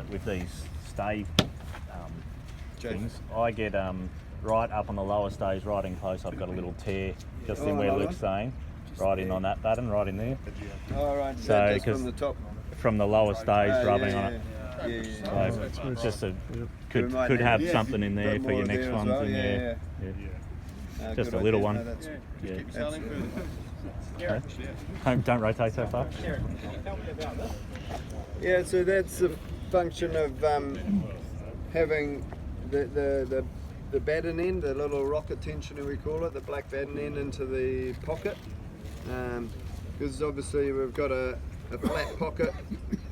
with these stay things, I get right up on the lower stays, right in close, I've got a little tear just in where Luke's saying, right in on that button, right in there. Oh, right, so just from the top? From the lower stays, rubbing on it. Yeah. So just could have something in there for your next ones. Well. Yeah. Just a little one. Just keep selling further. Don't rotate so far. Yeah, so that's the function of having the batten end, the little rocket tensioner we call it, the black batten end into the pocket. Because obviously we've got a flat pocket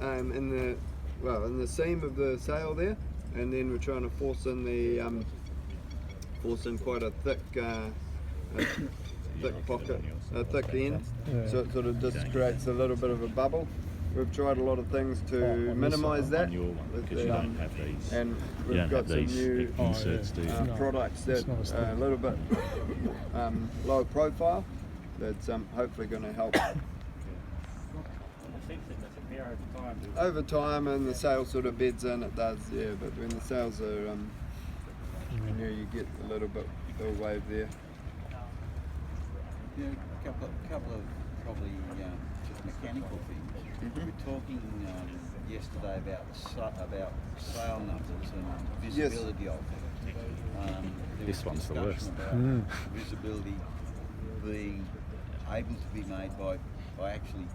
in the seam of the sail there, and then we're trying to force in quite a thick pocket, a thick end, so it sort of just creates a little bit of a bubble. We've tried a lot of things to minimise that, and we've got some new products that are a little bit lower profile. That's hopefully going to help over time, and the sail sort of beds in. It does, yeah. But when the sails are, you get a little bit of wave there. Yeah, a couple of probably just mechanical things. We were talking yesterday about sail numbers and visibility of them. This one's the worst. Visibility being able to be made by actually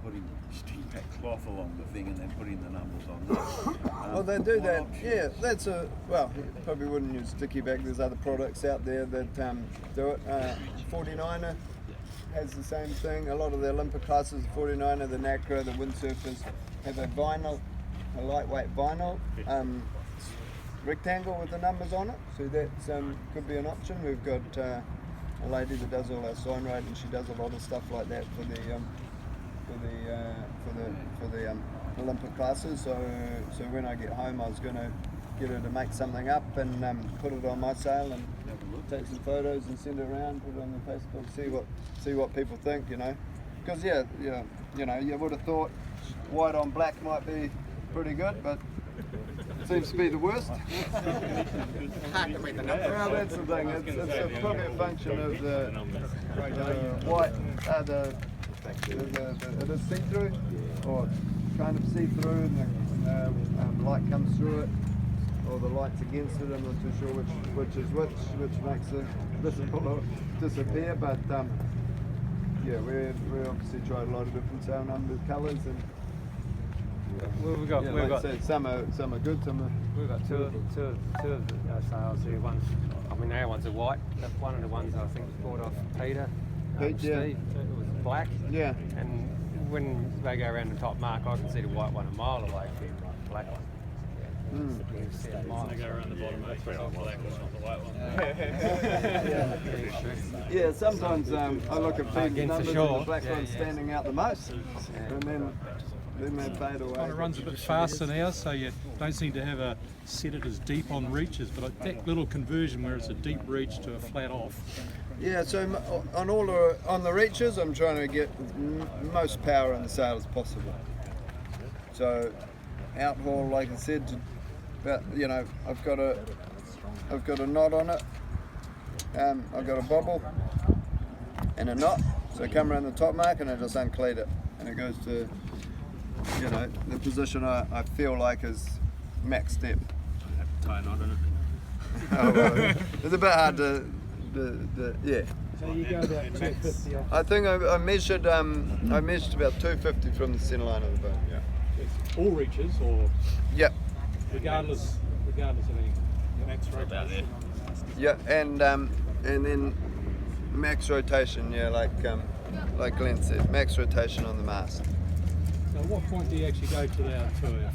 putting stick back cloth along the thing and then putting the numbers on there. Well, they do that. Yeah, that's you probably wouldn't use sticky back. There's other products out there that do it. 49er has the same thing. A lot of the Olympic classes, the 49er, the Nacra, the windsurfers have a lightweight vinyl rectangle with the numbers on it. So that could be an option. We've got a lady that does all our sign rate, and she does a lot of stuff like that for the Olympic classes. So when I get home, I was going to get her to make something up and put it on my sail and take some photos and send it around, put it on the Facebook, see what people think, because you would have thought white on black might be pretty good, but it seems to be the worst. Well, that's the thing. It's probably a function of the white. It is see-through, or kind of see-through, and the light comes through it, or the light's against it. I'm not too sure which is which makes the visible disappear. But we obviously tried a lot of different sail numbers, colours, and we've got some are good, some are. We've got two of our sails here. Our ones are white. One of the ones I think was bought off Peter. Steve, it was black. Yeah. And when they go around the top mark, I can see the white one a mile away from the black one. They go around the bottom, it's not the black one, not the white one. Yeah, sometimes I look at people's numbers and the black one's standing out the most, and then they fade away. It runs a bit faster now, so you don't seem to have set it as deep on reaches, but that little conversion where it's a deep reach to a flat off. Yeah, so on the reaches, I'm trying to get most power in the sail as possible. So outhaul, like I said, I've got a knot on it. I've got a bobble and a knot. So I come around the top mark and I just uncleat it, and it goes to the position I feel like is max step. I have to tie a knot in it. Oh, well, it's a bit hard to. Yeah. So you go about 250 off. I think I measured about 250 from the centre line of the boat. Yeah. All reaches, or Yep. regardless of anything. Max rate about there. Yeah, and then max rotation. Yeah, like Glenn said, max rotation on the mast. So at what point do you actually go to a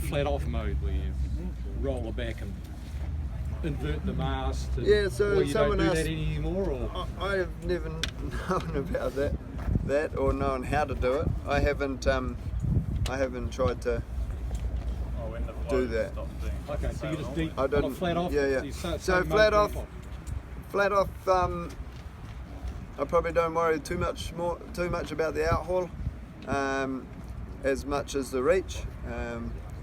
flat off mode where you roll it back and invert the mast? Yeah, so or you someone don't do else, that anymore, or? I have never known about that or known how to do it. I haven't tried to do that. Okay, so you just deep I on a didn't. flat off. Yeah. So flat off. I probably don't worry too much about the outhaul as much as the reach.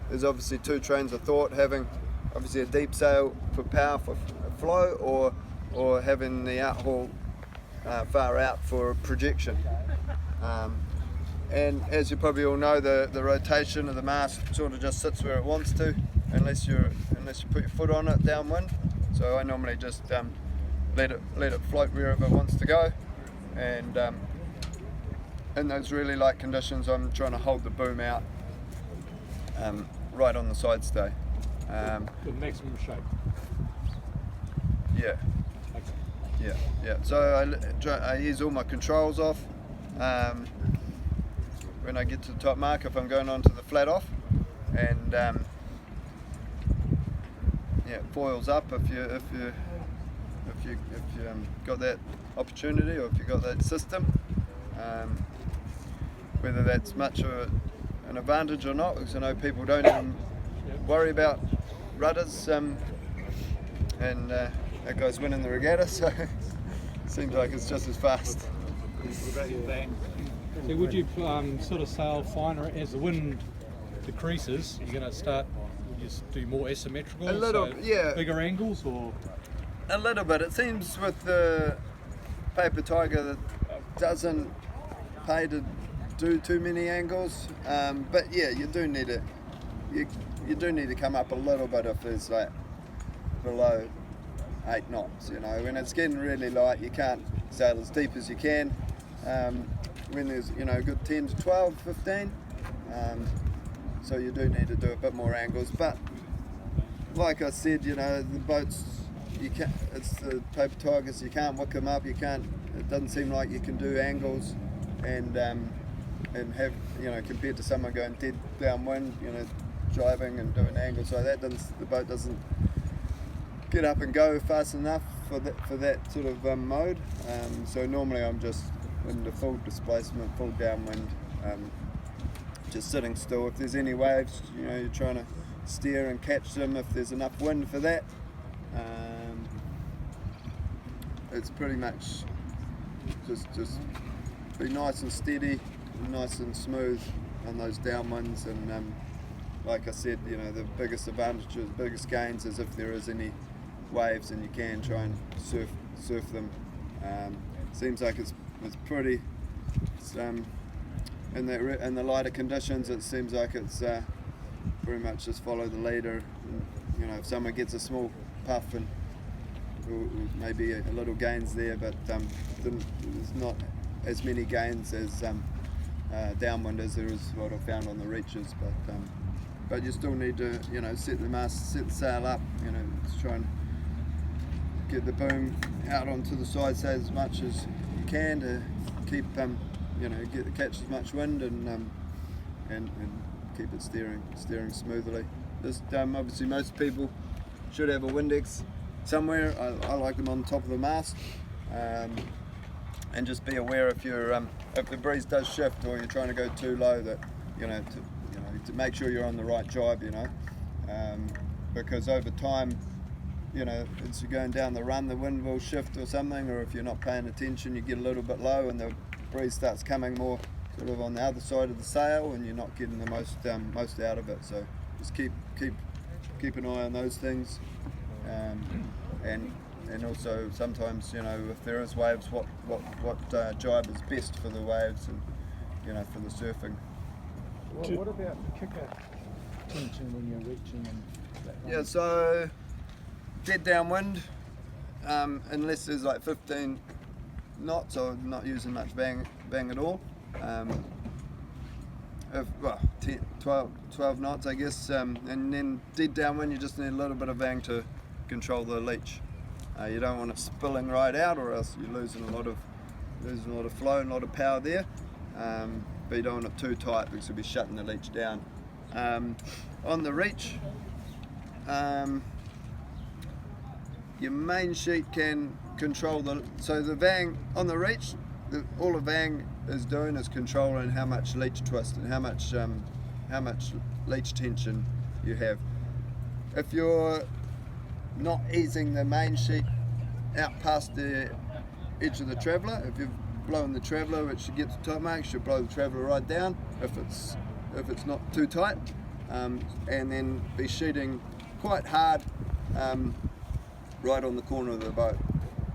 there's obviously two trains of thought: having obviously a deep sail for power for flow, or having the outhaul far out for projection. And as you probably all know, the rotation of the mast sort of just sits where it wants to, unless you put your foot on it downwind. So I normally just let it float wherever it wants to go, and in those really light conditions, I'm trying to hold the boom out right on the side stay. The maximum shape. Yeah. Okay. Yeah. So I use all my controls off. When I get to the top mark, if I'm going on to the flat off, and foils up if you got that opportunity, or if you got that system. Whether that's much of an advantage or not, because I know people don't even worry about rudders, and that guy's winning the regatta, so it seems like it's just as fast. What about your bang? So would you sort of sail finer as the wind decreases? You're going to start, would you just do more asymmetrical? A little, yeah. Bigger angles, or? A little bit. It seems with the Paper Tiger that doesn't pay to do too many angles, but yeah, you do need to come up a little bit if there's like below 8 knots. You know, when it's getting really light, you can't sail as deep as you can. When there's a good 10 to 12, 15, so you do need to do a bit more angles. But like I said, the boats, it's the Paper Tigers, you can't wick them up, it doesn't seem like you can do angles and have, compared to someone going dead downwind, driving and doing angles like that, the boat doesn't get up and go fast enough for that sort of mode. So normally I'm just in the full displacement, full downwind, just sitting still. If there's any waves, you're trying to steer and catch them if there's enough wind for that. It's pretty much just be nice and steady, nice and smooth on those downwinds, and like I said, the biggest advantages, biggest gains is if there is any waves, and you can try and surf them. Seems like it's pretty. In the lighter conditions, it seems like it's pretty much just follow the leader. And, if someone gets a small puff, and maybe a little gains there, but there's not as many gains as downwind as there is what I found on the reaches. But you still need to set the mast, set the sail up. Try and get the boom out onto the side stay as much as you can to keep catch as much wind and keep it steering smoothly. Just obviously most people should have a Windex somewhere. I like them on top of the mast, and just be aware if the breeze does shift or you're trying to go too low, that to make sure you're on the right jibe, because over time, as you're going down the run, the wind will shift or something, or if you're not paying attention, you get a little bit low and the breeze starts coming more sort of on the other side of the sail, and you're not getting the most out of it. So just keep an eye on those things, and also sometimes if there is waves, what jibe is best for the waves and for the surfing. What about kicker tension when you're reaching and that kind Yeah, so dead downwind, unless there's like 15 knots, or not using much bang at all. 12 knots, I guess, and then dead downwind, you just need a little bit of bang to control the leach. You don't want it spilling right out, or else you're losing a lot of flow and a lot of power there. But you don't want it too tight, because you'll be shutting the leach down. On the reach, your main sheet can control the vang on the reach. All the vang is doing is controlling how much leach twist and how much leach tension you have. If you're not easing the main sheet out past the edge of the traveller, if you've blown the traveller, which you get to top mark, you should blow the traveller right down if it's not too tight. and then be sheeting quite hard right on the corner of the boat.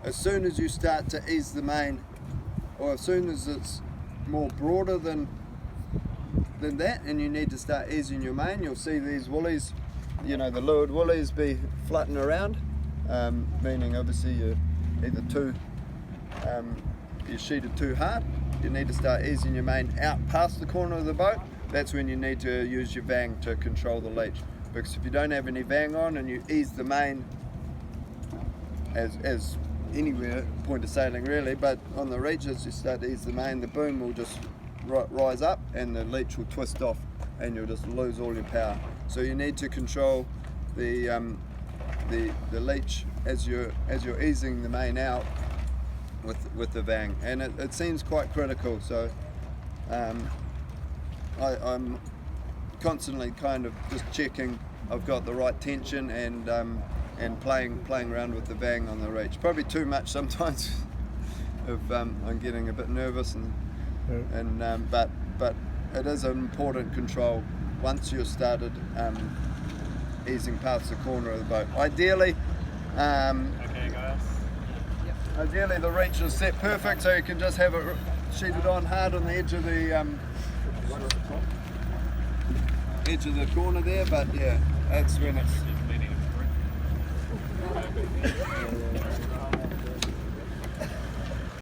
As soon as you start to ease the main, or as soon as it's more broader than that, and you need to start easing your main, you'll see these woolies, you know, the lured woolies be flutting around, meaning obviously you're either you sheeted too hard. You need to start easing your main out past the corner of the boat. That's when you need to use your vang to control the leech. Because if you don't have any vang on and you ease the main as anywhere, point of sailing really, but on the reaches you start to ease the main, the boom will just rise up and the leech will twist off and you'll just lose all your power. So you need to control the leech as you're easing the main out with the vang, and it seems quite critical. So I'm constantly kind of just checking I've got the right tension and playing around with the vang on the reach. Probably too much sometimes if I'm getting a bit nervous but it is an important control once you've started easing past the corner of the boat. Ideally, ideally the reach is set perfect so you can just have it sheeted on hard on the edge of the corner there, but yeah, that's when it's